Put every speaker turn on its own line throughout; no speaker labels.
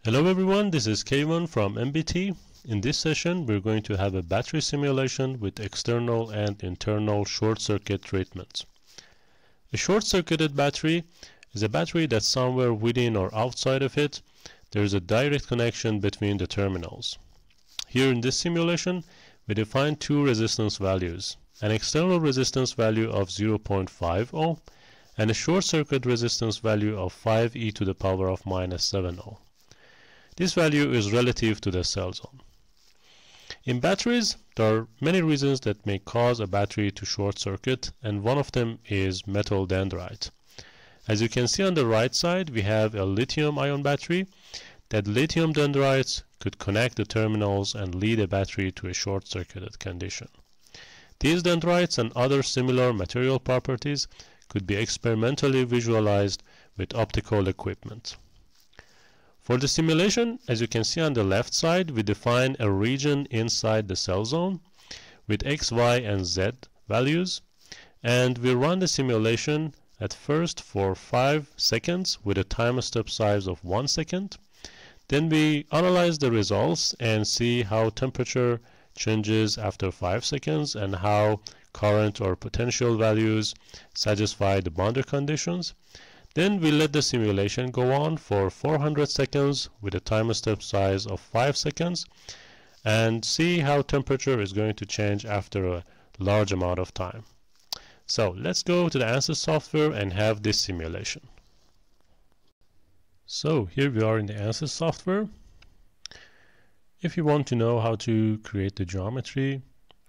Hello everyone, this is Kayvon from MBT. In this session we're going to have a battery simulation with external and internal short circuit treatments. A short-circuited battery is a battery that somewhere within or outside of it there is a direct connection between the terminals. Here in this simulation we define two resistance values, an external resistance value of 0.5 ohm and a short circuit resistance value of 5e to the power of minus 7 ohm. This value is relative to the cell zone. In batteries, there are many reasons that may cause a battery to short circuit, and one of them is metal dendrite. As you can see on the right side, we have a lithium-ion battery. That lithium dendrites could connect the terminals and lead a battery to a short-circuited condition. These dendrites and other similar material properties could be experimentally visualized with optical equipment. For the simulation, as you can see on the left side, we define a region inside the cell zone with X, Y, and Z values, and we run the simulation at first for 5 seconds with a time step size of 1 second. Then we analyze the results and see how temperature changes after 5 seconds and how current or potential values satisfy the boundary conditions. Then we let the simulation go on for 400 seconds with a time step size of 5 seconds and see how temperature is going to change after a large amount of time. So let's go to the Ansys software and have this simulation. So here we are in the Ansys software. If you want to know how to create the geometry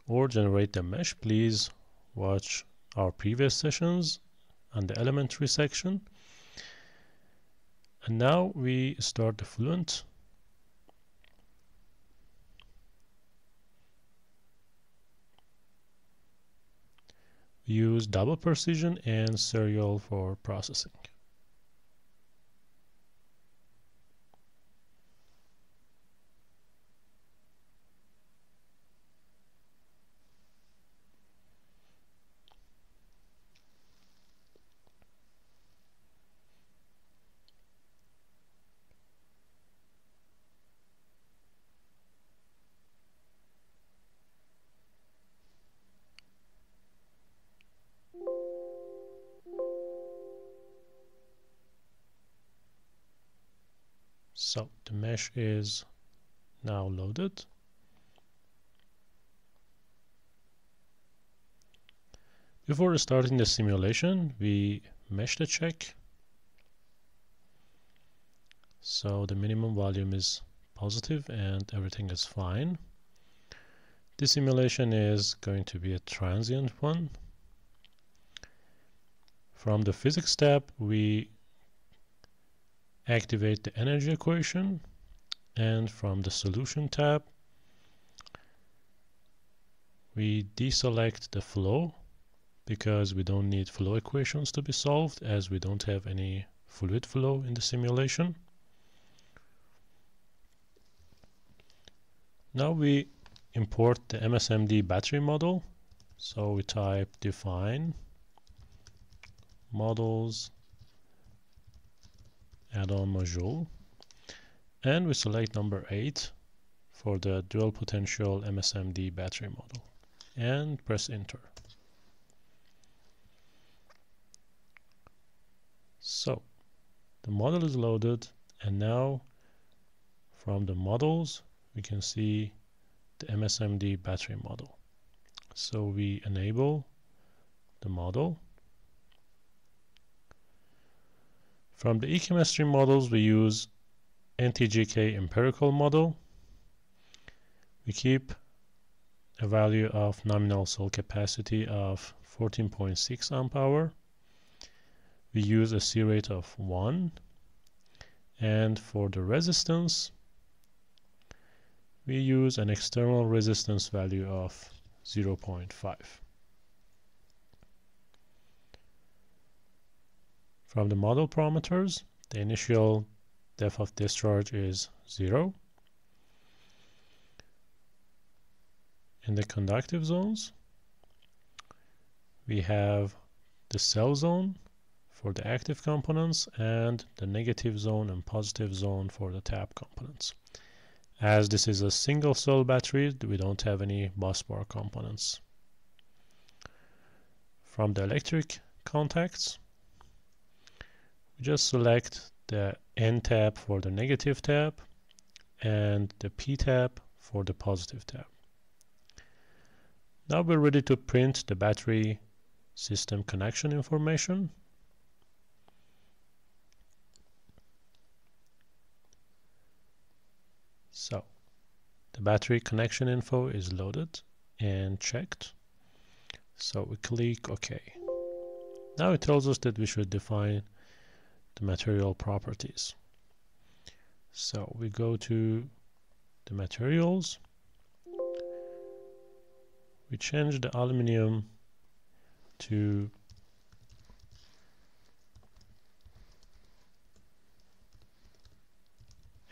or generate the mesh, please watch our previous sessions on the elementary section. And now we start the Fluent. We use double precision and serial for processing. So the mesh is now loaded. Before starting the simulation, we mesh the check. So the minimum volume is positive and everything is fine. This simulation is going to be a transient one. From the physics tab, we activate the energy equation, and from the solution tab we deselect the flow because we don't need flow equations to be solved as we don't have any fluid flow in the simulation. Now we import the MSMD battery model, so we type define models add-on module, and we select number 8 for the dual potential MSMD battery model and press enter. So the model is loaded, and now from the models we can see the MSMD battery model. So we enable the model. From the eChemistry models, we use NTGK empirical model. We keep a value of nominal cell capacity of 14.6 amp hour. We use a C rate of 1. And for the resistance, we use an external resistance value of 0.5. From the model parameters, the initial depth of discharge is 0. In the conductive zones, we have the cell zone for the active components and the negative zone and positive zone for the tab components. As this is a single cell battery, we don't have any busbar components. From the electric contacts, we just select the N tab for the negative tab and the P tab for the positive tab. Now we're ready to print the battery system connection information. So the battery connection info is loaded and checked. So we click OK. Now it tells us that we should define the material properties. So we go to the materials. We change the aluminum to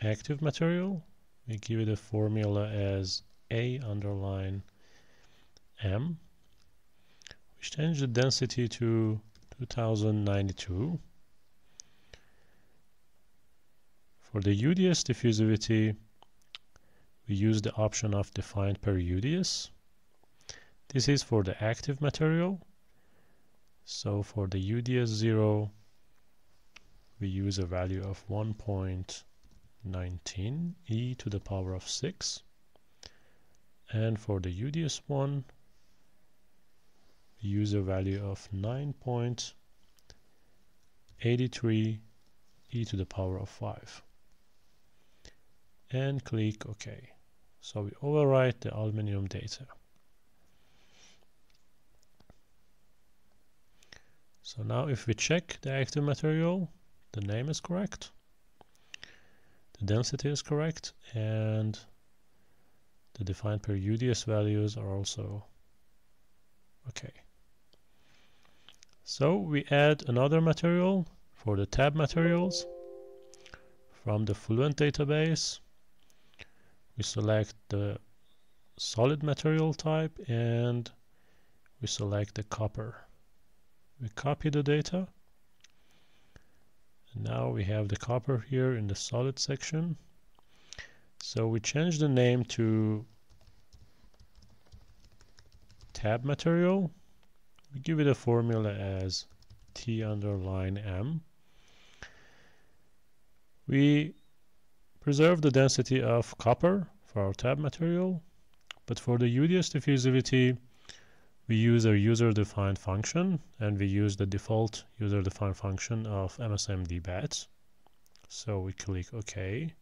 active material. We give it a formula as A_M. We change the density to 2092. For the UDS diffusivity, we use the option of defined per UDS. This is for the active material. So for the UDS 0, we use a value of 1.19 e to the power of 6. And for the UDS 1, we use a value of 9.83 e to the power of 5. And click OK. So we overwrite the aluminum data. So now if we check the active material, the name is correct, the density is correct, and the defined per UDS values are also okay. So we add another material for the tab materials. From the Fluent database, we select the solid material type and we select the copper. We copy the data. And now we have the copper here in the solid section. So we change the name to tab material. We give it a formula as T_M. We preserve the density of copper for our tab material, but for the UDS diffusivity, we use a user-defined function, and we use the default user-defined function of MSMDBAT. So we click OK.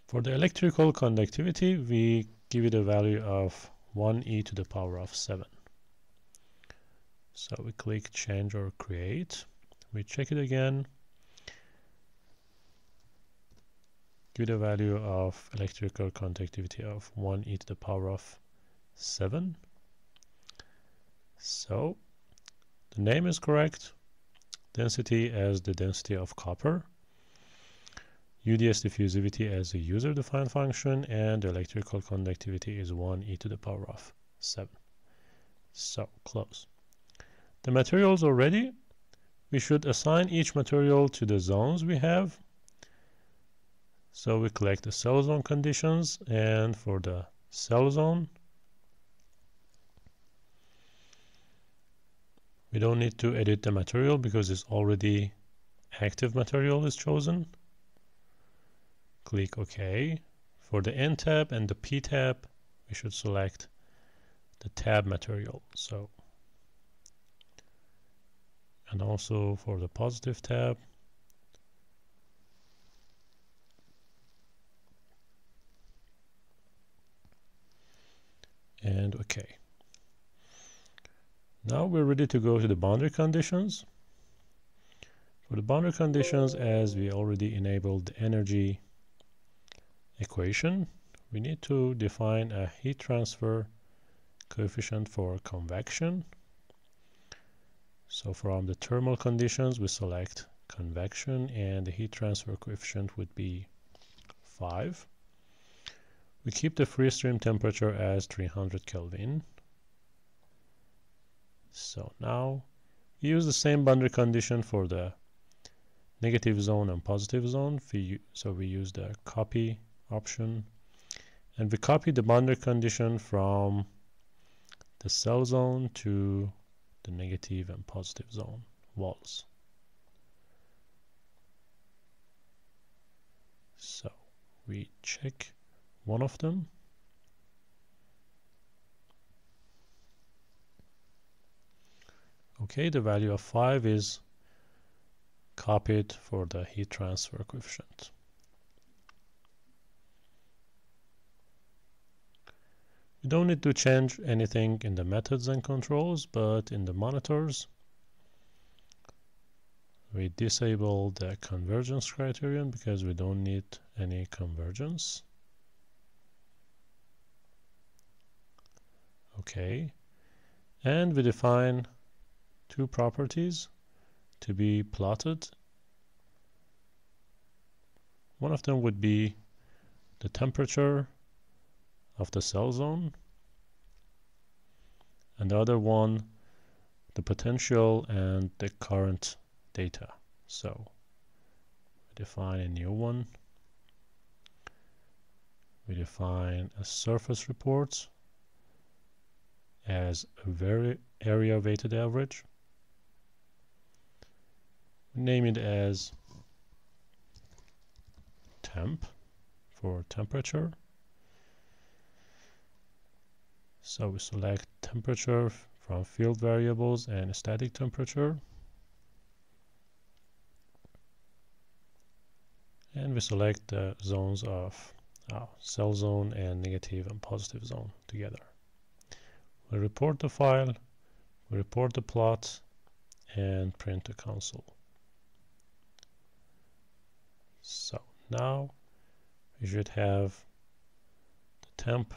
For the electrical conductivity, we give it a value of 1 e to the power of 7. So we click Change or Create. We check it again. Give a value of electrical conductivity of 1 e to the power of 7. So the name is correct, density as the density of copper, UDS diffusivity as a user-defined function, and the electrical conductivity is 1 e to the power of 7. So close. The materials are ready. We should assign each material to the zones we have. So we collect the cell zone conditions, and for the cell zone, we don't need to edit the material because it's already active material is chosen. Click OK. For the N tab and the P tab, we should select the tab material. So, and also for the positive tab, and OK. Now we're ready to go to the boundary conditions. For the boundary conditions, as we already enabled the energy equation, we need to define a heat transfer coefficient for convection. So from the thermal conditions, we select convection, and the heat transfer coefficient would be 5. We keep the free stream temperature as 300 Kelvin. So now we use the same boundary condition for the negative zone and positive zone. So we use the copy option, and we copy the boundary condition from the cell zone to the negative and positive zone walls. So we check one of them. Okay, the value of 5 is copied for the heat transfer coefficient. We don't need to change anything in the methods and controls, but in the monitors, we disable the convergence criterion because we don't need any convergence. Okay, and we define two properties to be plotted. One of them would be the temperature of the cell zone, and the other one the potential and the current data. So we define a new one. We define a surface report as a very area weighted average. We name it as temp for temperature. So we select temperature from field variables and static temperature. And we select the zones of cell zone and negative and positive zone together. We report the file, we report the plot, and print the console. So now we should have the temp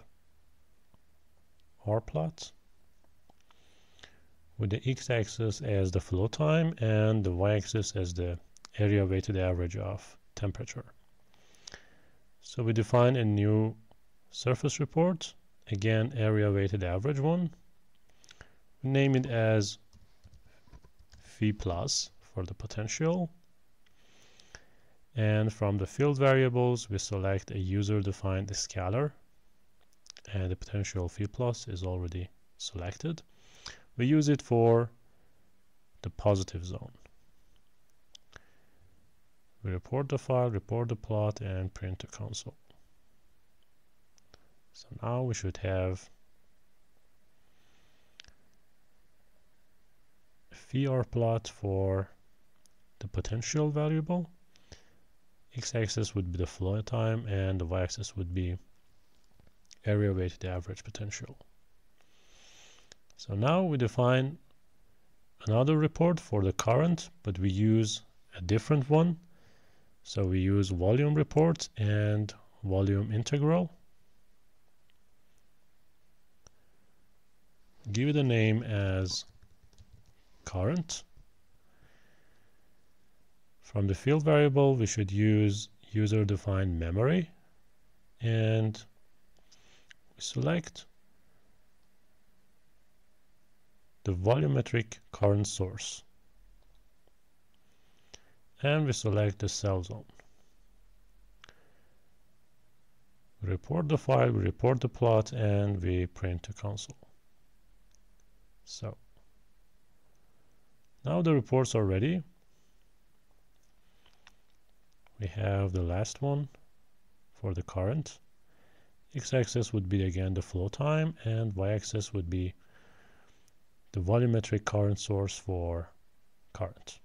R plot with the x-axis as the flow time and the y-axis as the area weighted average of temperature. So we define a new surface report, again area weighted average one. We name it as phi plus for the potential, and from the field variables we select a user defined scalar, and the potential phi plus is already selected. We use it for the positive zone. We report the file, report the plot, and print the console. So now we should have a phi R plot for the potential variable. X-axis would be the flow time, and the y-axis would be area weighted average potential. So now we define another report for the current, but we use a different one. So we use volume report and volume integral. Give it a name as current. From the field variable we should use user defined memory, and we select the volumetric current source, and we select the cell zone. We report the file, we report the plot, and we print the console. So now the reports are ready. We have the last one for the current. X-axis would be again the flow time, and y-axis would be the volumetric current source for current.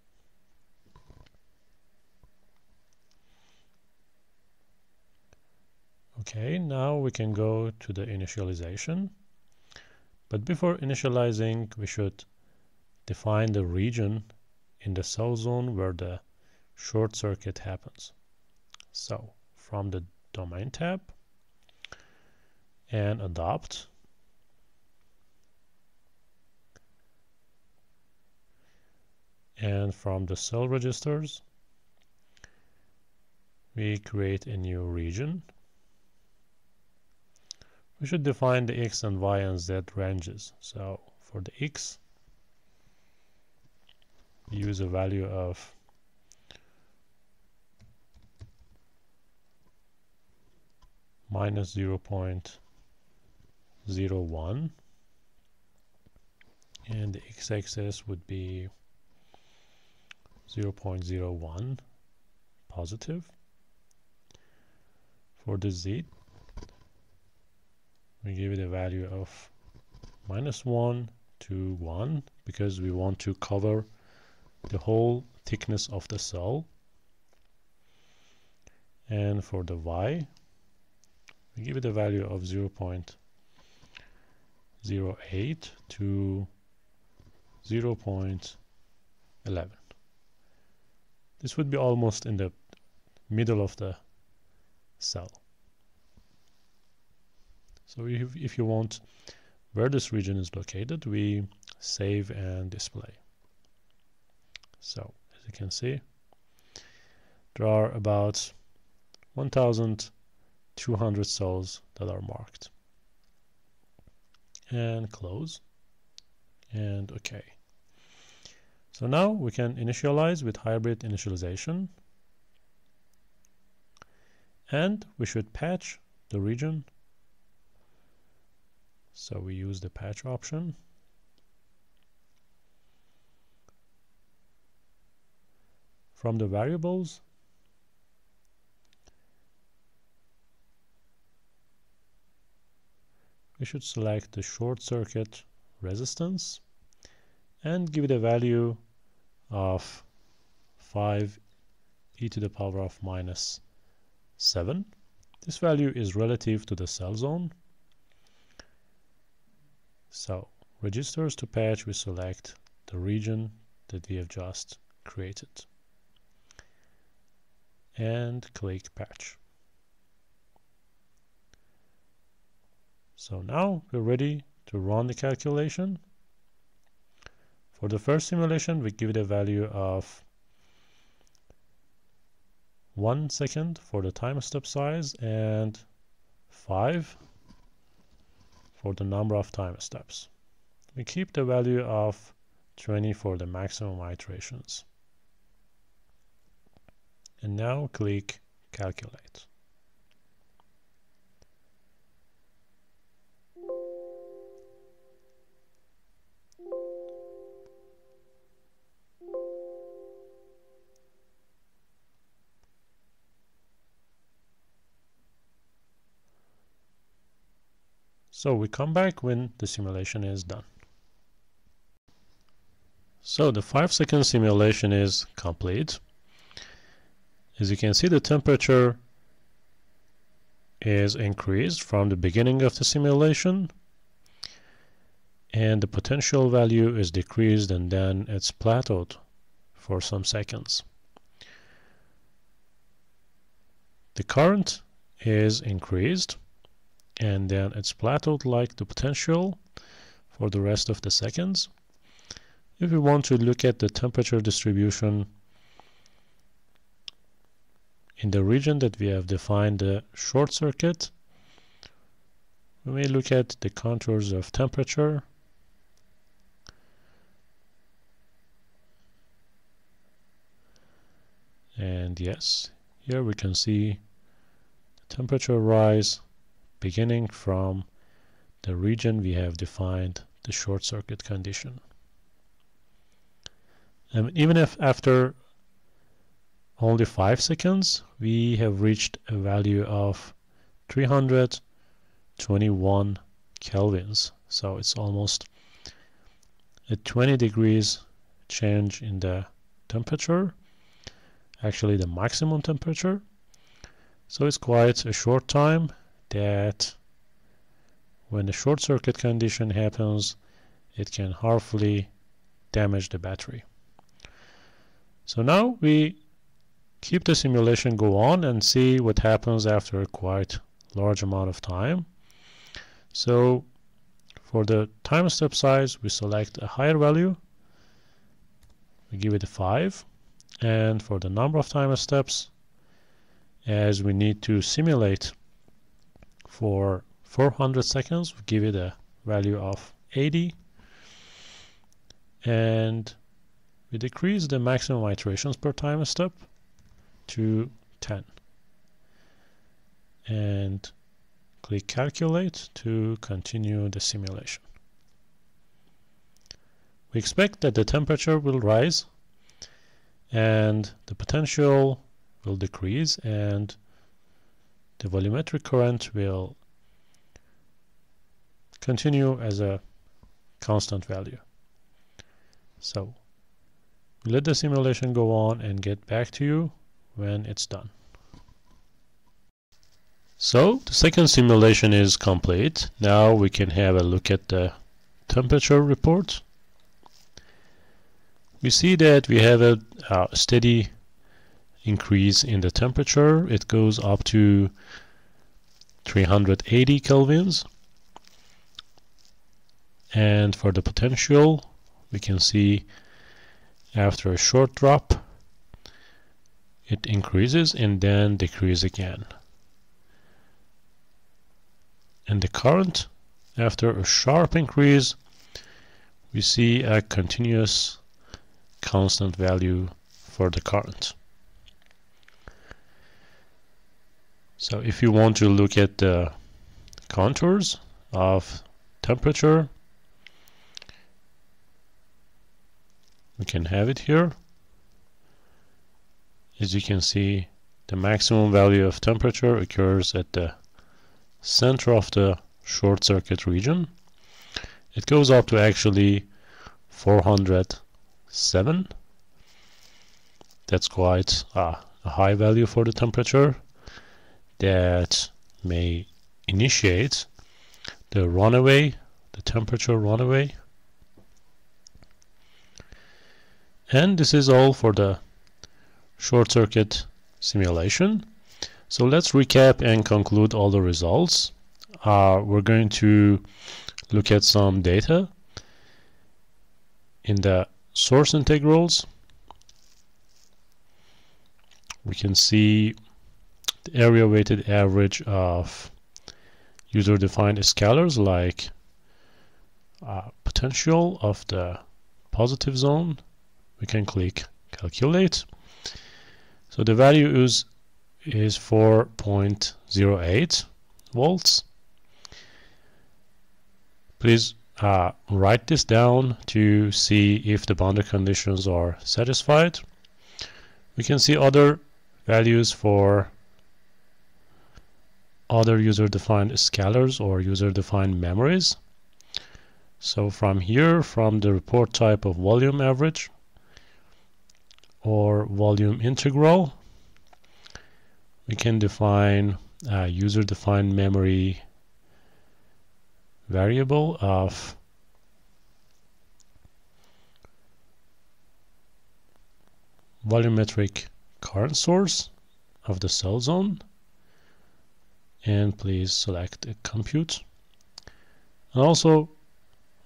Okay, now we can go to the initialization. But before initializing, we should define the region in the cell zone where the short circuit happens. So from the domain tab and adopt, and from the cell registers we create a new region. We should define the X and Y and Z ranges. So for the X we use a value of minus 0.01, and the x-axis would be 0.01 positive. For the z, we give it a value of minus 1 to 1 because we want to cover the whole thickness of the cell. And for the y, we give it a value of 0.08 to 0.11. This would be almost in the middle of the cell. So if you want where this region is located, we save and display. So as you can see, there are about 1,200 cells that are marked. And close and OK. So now we can initialize with hybrid initialization, and we should patch the region. So we use the patch option. From the variables, we should select the short circuit resistance and give it a value of 5 e to the power of minus 7. This value is relative to the cell zone. So registers to patch, we select the region that we have just created and click patch. So now we're ready to run the calculation. For the first simulation, we give it a value of 1 second for the time step size and 5 for the number of time steps. We keep the value of 20 for the maximum iterations. And now click calculate. So we come back when the simulation is done. So the 5-second simulation is complete. As you can see, the temperature is increased from the beginning of the simulation, and the potential value is decreased, and then it's plateaued for some seconds. The current is increased, and then it's plateaued like the potential for the rest of the seconds. If we want to look at the temperature distribution in the region that we have defined the short circuit, we may look at the contours of temperature. And yes, here we can see the temperature rise beginning from the region we have defined the short circuit condition. And even if after only 5 seconds we have reached a value of 321 kelvins, so it's almost a 20 degrees change in the temperature, actually the maximum temperature. So it's quite a short time that when the short circuit condition happens, it can harmfully damage the battery. So now we keep the simulation go on and see what happens after a quite large amount of time. So for the time step size, we select a higher value, we give it a 5, and for the number of time steps, as we need to simulate for 400 seconds, we give it a value of 80, and we decrease the maximum iterations per time step to 10 and click calculate to continue the simulation. We expect that the temperature will rise and the potential will decrease and the volumetric current will continue as a constant value. So let the simulation go on and get back to you when it's done. So the second simulation is complete. Now we can have a look at the temperature report. We see that we have a steady increase in the temperature. It goes up to 380 kelvins. And for the potential, we can see after a short drop, it increases and then decreases again. And the current, after a sharp increase, we see a continuous constant value for the current. So if you want to look at the contours of temperature, we can have it here. As you can see, the maximum value of temperature occurs at the center of the short circuit region. It goes up to actually 407. That's quite a high value for the temperature that may initiate the runaway, the temperature runaway. And this is all for the short circuit simulation. So let's recap and conclude all the results. We're going to look at some data in the source integrals. We can see the area weighted average of user-defined scalars like potential of the positive zone. We can click calculate. So the value is 4.08 volts. Please write this down to see if the boundary conditions are satisfied. We can see other values for other user-defined scalars or user-defined memories. So from here, from the report type of volume average or volume integral, we can define a user-defined memory variable of volumetric current source of the cell zone, and please select compute, and also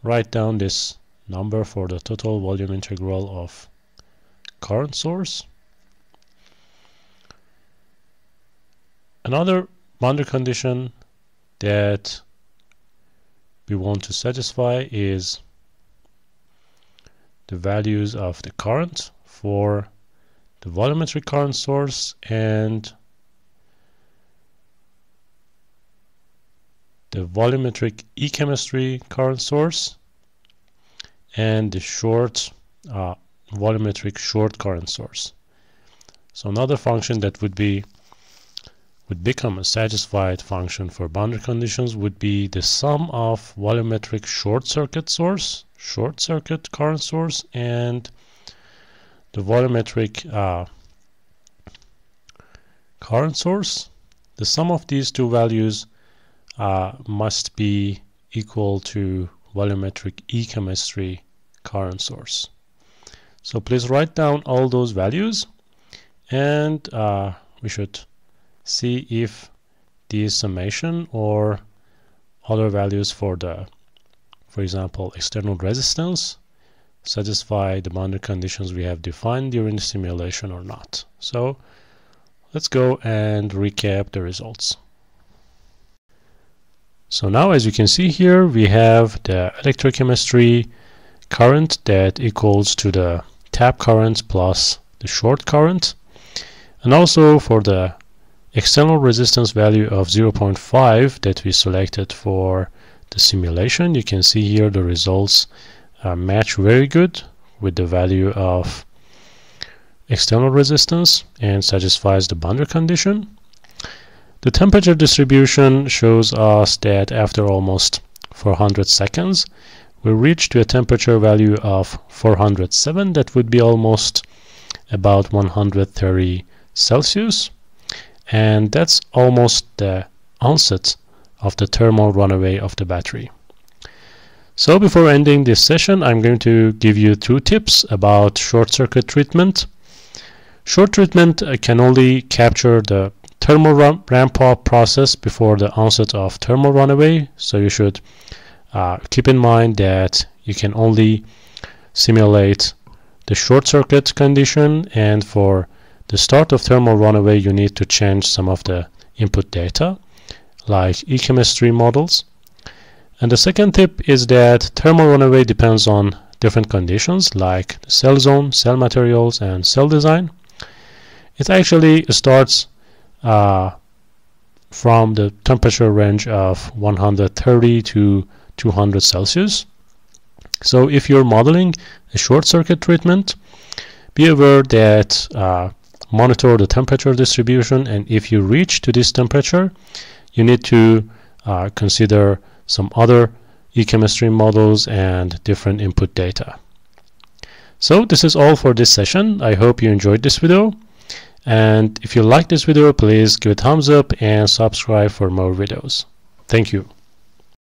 write down this number for the total volume integral of current source. Another boundary condition that we want to satisfy is the values of the current for the volumetric current source and the volumetric e-chemistry current source and the short volumetric short current source. So another function that would become a satisfied function for boundary conditions would be the sum of volumetric short circuit current source and the volumetric current source. The sum of these two values must be equal to volumetric e-chemistry current source. So please write down all those values, and we should see if these summation or other values for example, external resistance satisfy the boundary conditions we have defined during the simulation or not. So let's go and recap the results. So now, as you can see here, we have the electrochemistry current that equals to the tap current plus the short current. And also for the external resistance value of 0.5 that we selected for the simulation, you can see here the results match very good with the value of external resistance and satisfies the boundary condition. The temperature distribution shows us that after almost 400 seconds we reach to a temperature value of 407. That would be almost about 130 Celsius, and that's almost the onset of the thermal runaway of the battery. So before ending this session, I'm going to give you 2 tips about short circuit treatment. Short treatment can only capture the thermal ramp up process before the onset of thermal runaway, so you should keep in mind that you can only simulate the short circuit condition, and for the start of thermal runaway you need to change some of the input data like e-chemistry models. And the second tip is that thermal runaway depends on different conditions like the cell zone, cell materials, and cell design. It actually starts from the temperature range of 130 to 200 Celsius. So if you're modeling a short circuit treatment, be aware that monitor the temperature distribution, and if you reach to this temperature you need to consider some other e-chemistry models and different input data. So this is all for this session. I hope you enjoyed this video, and if you like this video, please give it a thumbs up and subscribe for more videos. Thank you.